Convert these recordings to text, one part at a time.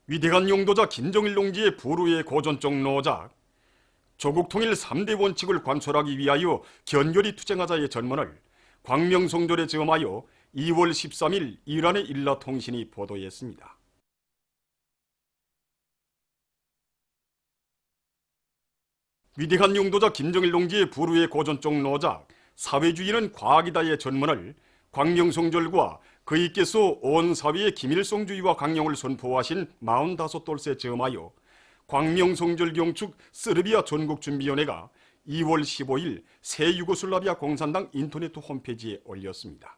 위대한 용도자 김정일 동지의 불후의 고전적 노작, 조국 통일 3대 원칙을 관철하기 위하여 견결히 투쟁하자의 전문을 광명성졸에 저음하여 2월 13일 이란의 일라통신이 보도했습니다. 위대한 용도자 김정일 동지의 불후의 고전적 노작, 사회주의는 과학이다의 전문을 광명성졸과 그이께서 온 사회의 김일성주의와 강령을 선포하신 45돌세 저음하여 광명성졸 경축 서르비아 전국준비위원회가 2월 15일 새 유고슬라비아 공산당 인터넷 홈페이지에 올렸습니다.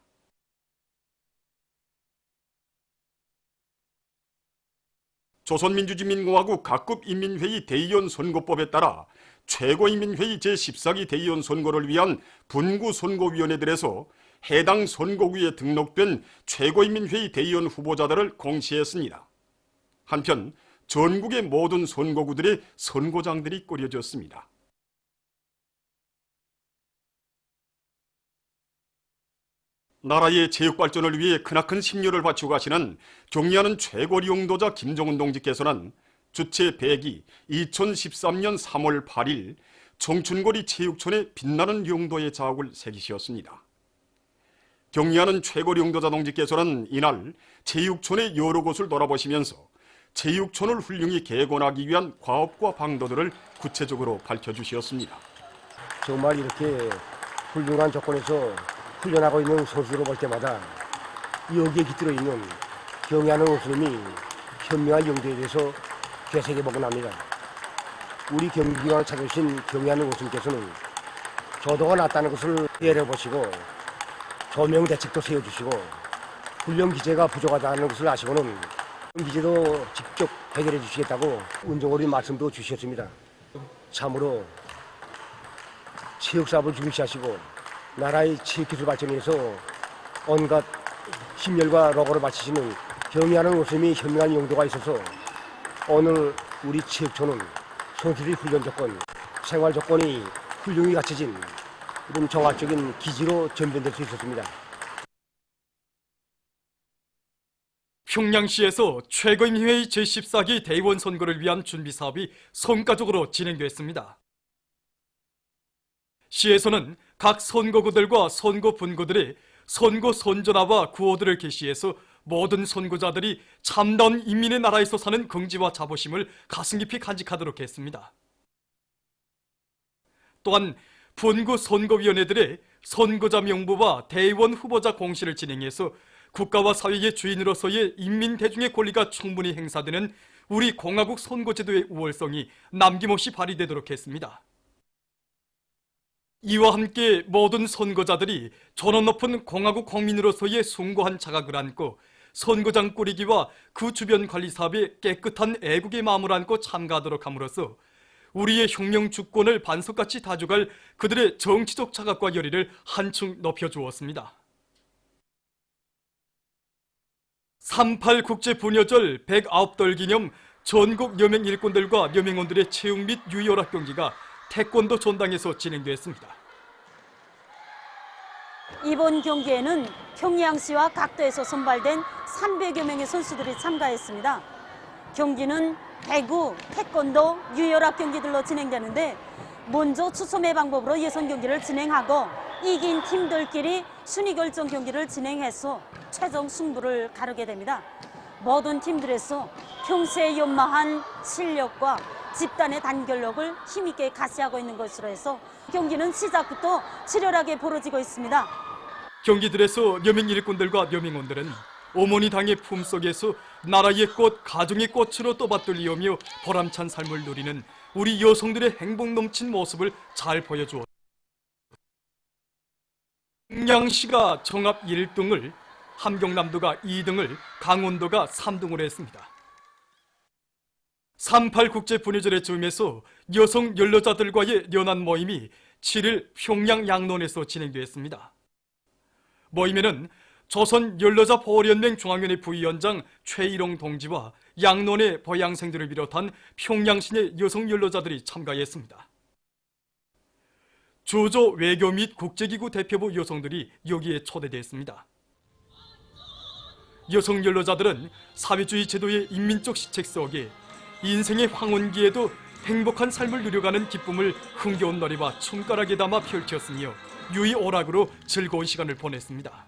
조선민주주의민공화국 각급인민회의 대의원 선거법에 따라 최고인민회의 제14기 대의원 선거를 위한 분구선거위원회들에서 해당 선거구에 등록된 최고인민회의 대의원 후보자들을 공시했습니다. 한편 전국의 모든 선거구들의 선거장들이 꾸려졌습니다. 나라의 체육발전을 위해 크나큰 심려를 바치고 가시는 경의하는 최고 용도자 김정은 동지께서는 주체 100이 2013년 3월 8일 청춘거리 체육촌에 빛나는 용도의 자욱을 새기셨습니다. 경의하는 최고 용도자 동지께서는 이날 체육촌의 여러 곳을 돌아보시면서 체육촌을 훌륭히 개건하기 위한 과업과 방도들을 구체적으로 밝혀주셨습니다. 정말 이렇게 훌륭한 조건에서 훈련하고 있는 선수로 볼 때마다 여기에 깃들어 있는 경의하는 웃음이 현명한 용도에 대해서 되새겨보곤 합니다. 우리 경기관을 찾으신 경의하는 웃음께서는 조도가 낮다는 것을 예를 보시고 조명 대책도 세워주시고 훈련 기재가 부족하다는 것을 아시고는 기재도 직접 해결해 주시겠다고 은정어린 말씀도 주셨습니다. 참으로 체육사업을 중시하시고 나라의 체육기술 발전에 위해서 온갖 심혈과 노고를 바치시는 경의하는 웃음이 현명한 용도가 있어서 오늘 우리 체육촌은 선수들의 훈련 조건, 생활 조건이 훌륭히 갖춰진 이런 종합적인 기지로 전변될 수 있었습니다. 평양시에서 최고인민회의 제14기 대의원 선거를 위한 준비 사업이 성과적으로 진행됐습니다. 시에서는 각 선거구들과 선거 분구들이 선거 선전화와 구호들을 게시해서 모든 선거자들이 참다운 인민의 나라에서 사는 긍지와 자부심을 가슴 깊이 간직하도록 했습니다. 또한 분구 선거위원회들의 선거자 명부와 대의원 후보자 공시를 진행해서 국가와 사회의 주인으로서의 인민 대중의 권리가 충분히 행사되는 우리 공화국 선거제도의 우월성이 남김없이 발휘되도록 했습니다. 이와 함께 모든 선거자들이 전원 높은 공화국 국민으로서의 숭고한 자각을 안고 선거장 꾸리기와 그 주변 관리 사업에 깨끗한 애국의 마음을 안고 참가하도록 함으로써 우리의 혁명 주권을 반석같이 다져갈 그들의 정치적 자각과 열의를 한층 높여주었습니다. 38 국제부녀절 109돌 기념 전국 여명 일꾼들과 여명원들의 체육 및 유혈학 경기가 태권도 전당에서 진행됐습니다. 이번 경기에는 평양시와 각도에서 선발된 300여 명의 선수들이 참가했습니다. 경기는 배구, 태권도, 유혈학 경기들로 진행되는데 먼저 추첨의 방법으로 예선 경기를 진행하고 이긴 팀들끼리 순위 결정 경기를 진행해서 최종 승부를 가르게 됩니다. 모든 팀들에서 평소에 연마한 실력과 집단의 단결력을 힘있게 가시하고 있는 것으로 해서 경기는 시작부터 치열하게 벌어지고 있습니다. 경기들에서 여명 일꾼들과 여명원들은 어머니 당의 품속에서 나라의 꽃, 가정의 꽃으로 떠받들리오며 보람찬 삶을 누리는 우리 여성들의 행복 넘친 모습을 잘 보여주었습니다. 평양시가 종합 1등을, 함경남도가 2등을, 강원도가 3등으로 했습니다. 38 국제분유절의 즈음에서 여성 연로자들과의 연합 모임이 7일 평양 양론에서 진행되었습니다. 모임에는 조선 연로자 보호연맹 중앙위원회 부위원장 최일홍 동지와 양론의 보양생들을 비롯한 평양시내 여성 연로자들이 참가했습니다. 주조 외교 및 국제기구 대표부 여성들이 여기에 초대됐습니다. 여성 연로자들은 사회주의 제도의 인민적 시책 속에 인생의 황혼기에도 행복한 삶을 누려가는 기쁨을 흥겨운 노래와 춤가락에 담아 펼쳤으며 유의 오락으로 즐거운 시간을 보냈습니다.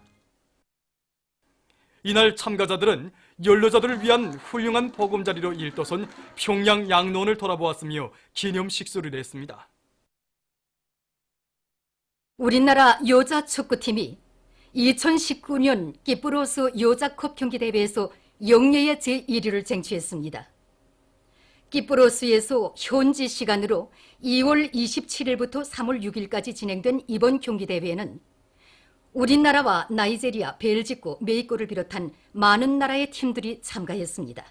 이날 참가자들은 연로자들을 위한 훌륭한 보금자리로 일도선 평양 양로원을 돌아보았으며 기념 식수를 했습니다. 우리나라 여자 축구팀이 2019년 키프로스 여자컵 경기대회에서 영예의 제1위를 쟁취했습니다. 키프로스에서 현지 시간으로 2월 27일부터 3월 6일까지 진행된 이번 경기대회에는 우리나라와 나이제리아, 벨기에, 멕시코를 비롯한 많은 나라의 팀들이 참가했습니다.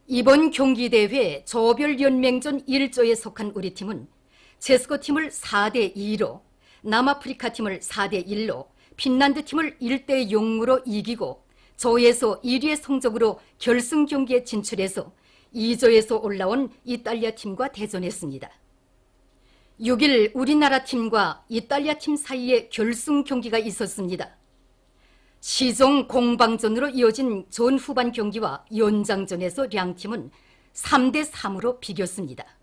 이번 경기대회 조별연맹전 1조에 속한 우리 팀은 체스코 팀을 4대2로, 남아프리카 팀을 4대1로, 핀란드 팀을 1대0으로 이기고 조에서 1위의 성적으로 결승 경기에 진출해서 2조에서 올라온 이탈리아 팀과 대전했습니다. 6일 우리나라 팀과 이탈리아 팀 사이에 결승 경기가 있었습니다. 시종 공방전으로 이어진 전 후반 경기와 연장전에서 양팀은 3대3으로 비겼습니다.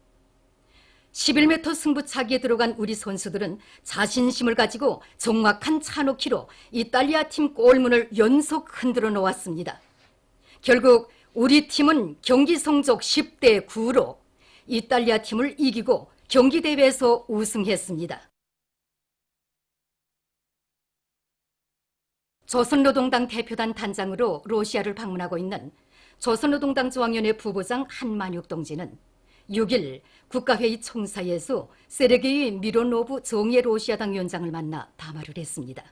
11m 승부차기에 들어간 우리 선수들은 자신심을 가지고 정확한 차놓기로 이탈리아 팀 골문을 연속 흔들어 놓았습니다. 결국 우리 팀은 경기 성적 10대9로 이탈리아 팀을 이기고 경기대회에서 우승했습니다. 조선노동당 대표단 단장으로 러시아를 방문하고 있는 조선노동당 중앙위원회 부부장 한만육 동지는 6일 국가회의 총사에서 세르게이 미로노브 정예 러시아당 위원장을 만나 담화를 했습니다.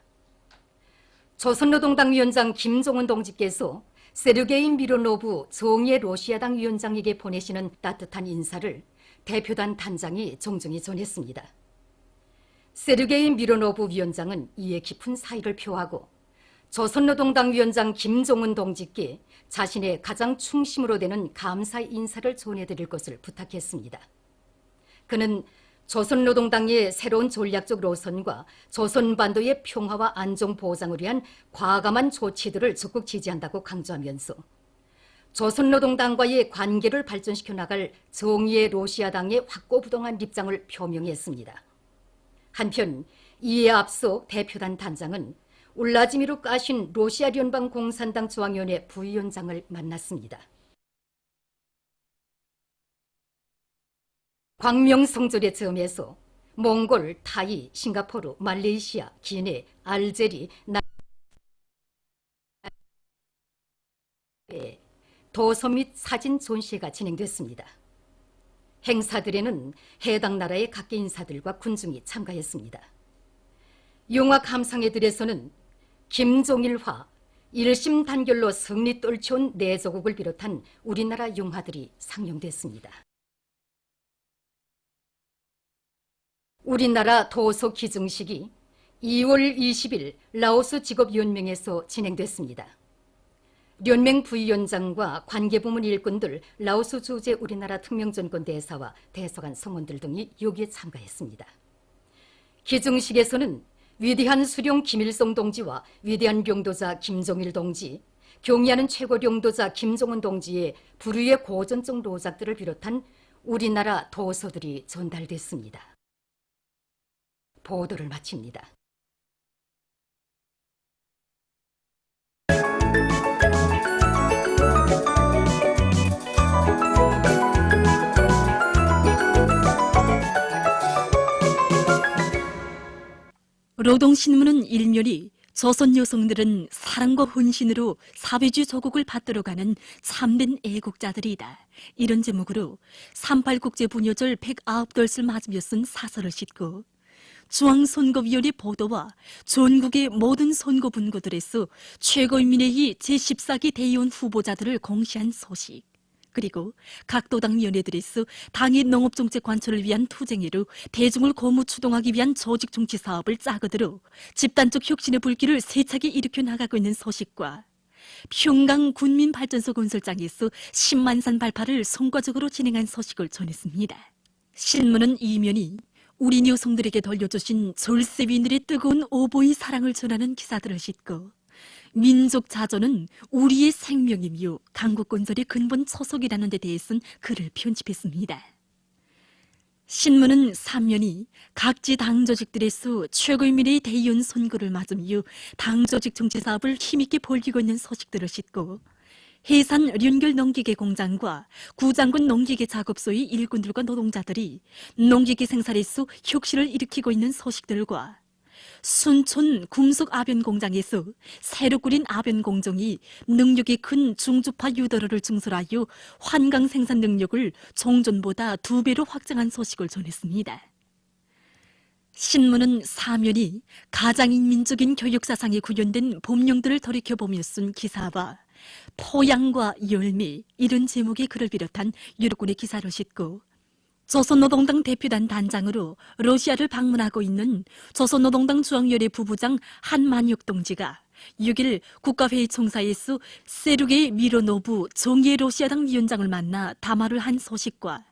조선노동당 위원장 김종은 동지께서 세르게이 미로노브 정예 러시아당 위원장에게 보내시는 따뜻한 인사를 대표단 단장이 정중히 전했습니다. 세르게이 미로노브 위원장은 이에 깊은 사의를 표하고 조선노동당 위원장 김종은 동지께 자신의 가장 중심으로 되는 감사의 인사를 전해드릴 것을 부탁했습니다. 그는 조선노동당의 새로운 전략적 노선과 조선반도의 평화와 안정 보장을 위한 과감한 조치들을 적극 지지한다고 강조하면서 조선노동당과의 관계를 발전시켜 나갈 정의의 러시아당의 확고부동한 입장을 표명했습니다. 한편 이에 앞서 대표단 단장은 울라지미르 까신 러시아 연방공산당 중앙위원회 부위원장을 만났습니다. 광명성절의 즈음에서 몽골, 타이, 싱가포르, 말레이시아, 기네, 알제리, 도서 및 사진 전시회가 진행됐습니다. 행사들에는 해당 나라의 각계 인사들과 군중이 참가했습니다. 영화 감상회들에서는 김종일화, 일심 단결로 승리 떨쳐온 내조국을 비롯한 우리나라 영화들이 상영됐습니다. 우리나라 도서 기증식이 2월 20일 라오스 직업연맹에서 진행됐습니다. 연맹 부위원장과 관계부문 일꾼들, 라오스 주재 우리나라 특명전권 대사와 대사관 성원들 등이 여기에 참가했습니다. 기증식에서는 위대한 수령 김일성 동지와 위대한領도자 김종일 동지, 경의하는 최고領도자 김종은 동지의 불후의 고전적 로작들을 비롯한 우리나라 도서들이 전달됐습니다. 보도를 마칩니다. 노동신문은 일면이 조선 여성들은 사랑과 헌신으로 사회주의 조국을 받들어가는 참된 애국자들이다. 이런 제목으로 38국제분여절 109돌을 맞으며 쓴 사설을 싣고 중앙선거위원회 보도와 전국의 모든 선거분구들에서 최고인민회의 제14기 대의원 후보자들을 공시한 소식, 그리고 각 도당 위원회들에서 당의 농업정책 관철을 위한 투쟁으로 대중을 고무추동하기 위한 조직정치 사업을 짜거들어 집단적 혁신의 불길을 세차게 일으켜 나가고 있는 소식과 평강 군민발전소 건설장에서 10만산 발파를 성과적으로 진행한 소식을 전했습니다. 신문은 이면이 우리 여성들에게 돌려주신 절세위인들의 뜨거운 오보의 사랑을 전하는 기사들을 싣고 민족 자존은 우리의 생명이며 강국건설의 근본 초석이라는 데 대해서는 글을 편집했습니다. 신문은 3면이 각지 당 조직들에서 최고의 미래의 대의원 선거를 맞으며 당 조직 정치 사업을 힘있게 벌이고 있는 소식들을 싣고 해산 연결 농기계 공장과 구장군 농기계 작업소의 일꾼들과 노동자들이 농기계 생산에서 혁신을 일으키고 있는 소식들과 순촌 금속 아변 공장에서 새로 꾸린 아변 공정이 능력이 큰 중주파 유도로를 증설하여 환강 생산 능력을 종전보다 2배로 확장한 소식을 전했습니다. 신문은 사면이 가장인민적인 교육사상에 구현된 법령들을 돌이켜보며 쓴 기사와 토양과 열매 이런 제목의 글을 비롯한 여러 권의 기사를 싣고 조선노동당 대표단 단장으로 러시아를 방문하고 있는 조선노동당 중앙위원회 부부장 한만혁 동지가 6일 국가회의 총사에서 세르게이 미로노브 정예 러시아당 위원장을 만나 담화를 한 소식과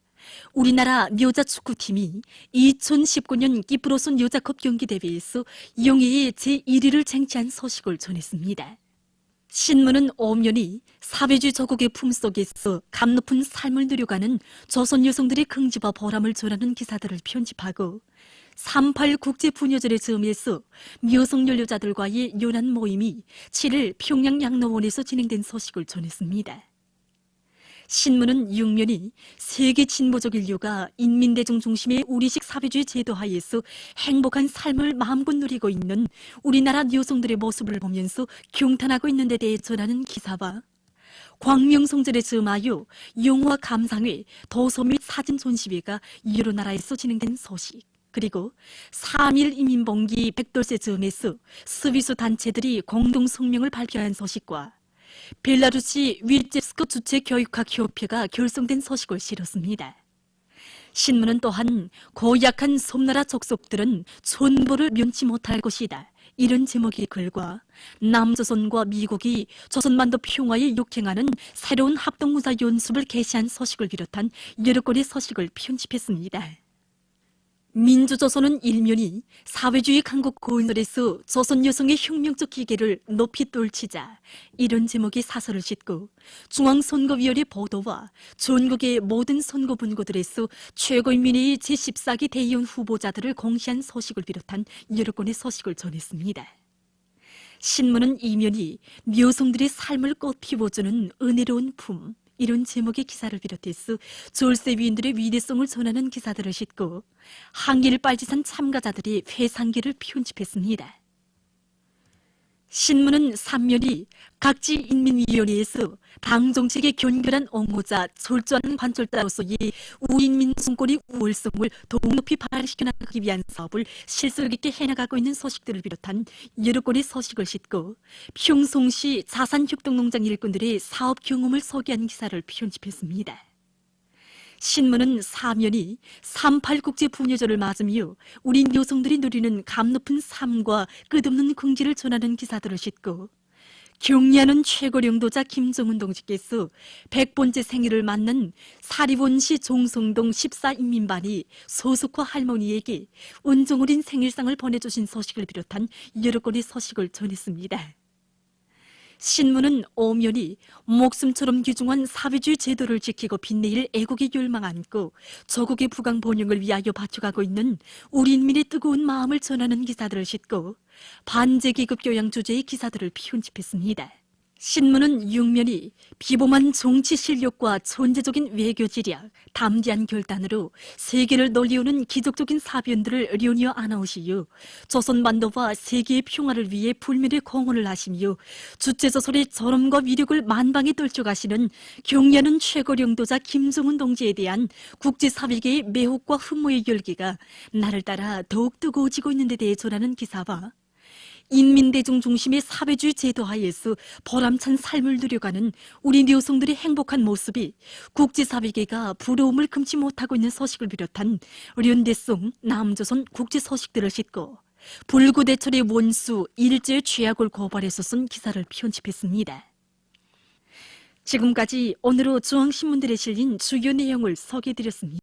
우리나라 여자 축구팀이 2019년 키프로선 여자컵 경기대회에서 영예의 제1위를 쟁취한 소식을 전했습니다. 신문은 오면이 사회주의 조국의 품속에서 감 높은 삶을 누려가는 조선 여성들의 긍지와 보람을 전하는 기사들을 편집하고 38 국제부녀절의 즈음에서 여성 연료자들과의 연합 모임이 7일 평양 양로원에서 진행된 소식을 전했습니다. 신문은 6면이 세계 진보적 인류가 인민대중 중심의 우리식 사회주의 제도 하에서 행복한 삶을 마음껏 누리고 있는 우리나라 여성들의 모습을 보면서 경탄하고 있는 데 대해 전하는 기사와 광명성절에 즈음하여 영화 감상회, 도서 및 사진 전시회가 여러 나라에서 진행된 소식, 그리고 3.1 인민봉기 100돌세 즈음에서 스위스 단체들이 공동 성명을 발표한 소식과 벨라루시 위제스크 주체교육학협회가 결성된 소식을 실었습니다. 신문은 또한 고약한 섬나라 족속들은 존보를 면치 못할 것이다. 이런 제목의 글과 남조선과 미국이 조선반도 평화에 역행하는 새로운 합동군사 연습을 개시한 소식을 비롯한 여러 건의 소식을 편집했습니다. 민주조선은 1면이 사회주의 강국 고인들에서 조선 여성의 혁명적 기계를 높이 떨치자 이런 제목의 사설을 싣고 중앙선거위원회 보도와 전국의 모든 선거분고들에서 최고의 민의의 제14기 대의원 후보자들을 공시한 소식을 비롯한 여러 건의 소식을 전했습니다. 신문은 2면이 여성들의 삶을 꽃피워주는 은혜로운 품 이런 제목의 기사를 비롯해서 졸세 위인들의 위대성을 전하는 기사들을 싣고 항일 빨지산 참가자들이 회상기를 편집했습니다. 신문은 3면이 각지 인민위원회에서 당 정책의 견결한 옹호자, 철저한 관철자로서의 우인민 정권의 우월성을 더욱 높이 발휘시켜 나가기 위한 사업을 실속 있게 해나가고 있는 소식들을 비롯한 여러 건의 소식을 싣고 평송시 자산협동농장 일꾼들의 사업 경험을 소개한 기사를 편집했습니다. 신문은 사면이 38 국제부녀절을 맞으며 우리 여성들이 누리는 감 높은 삶과 끝없는 긍지를 전하는 기사들을 싣고 경리하는 최고領導자 김정은 동지께서 100번째 생일을 맞는 사리원시 종성동 14인민반이 소속과 할머니에게 은종어린 생일상을 보내주신 소식을 비롯한 여러 건의 소식을 전했습니다. 신문은 오면이 목숨처럼 귀중한 사회주의 제도를 지키고 빛내일 애국의 열망 안고 조국의 부강 번영을 위하여 바쳐가고 있는 우리 인민의 뜨거운 마음을 전하는 기사들을 싣고 반제기급 교양 주제의 기사들을 편집했습니다. 신문은 6면이 비범한 정치 실력과 존재적인 외교 지략, 담대한 결단으로 세계를 널리우는 기적적인 사변들을 연이어 안아오시며 조선반도와 세계의 평화를 위해 불멸의 공헌을 하시며 주체조선의 저럼과 위력을 만방에 떨쳐가시는 경리하는 최고領導자 김정은 동지에 대한 국제사회계의 매혹과 흠모의 열기가 날을 따라 더욱 뜨거워지고 있는 데 대해 전하는 기사와 인민대중 중심의 사회주의 제도 하에서 보람찬 삶을 누려가는 우리 여성들의 행복한 모습이 국제사회계가 부러움을 금치 못하고 있는 소식을 비롯한 연대성 남조선 국제 소식들을 싣고 불구대철의 원수 일제의 죄악을 고발해서 쓴 기사를 편집했습니다. 지금까지 오늘의 중앙신문들에 실린 주요 내용을 소개해드렸습니다.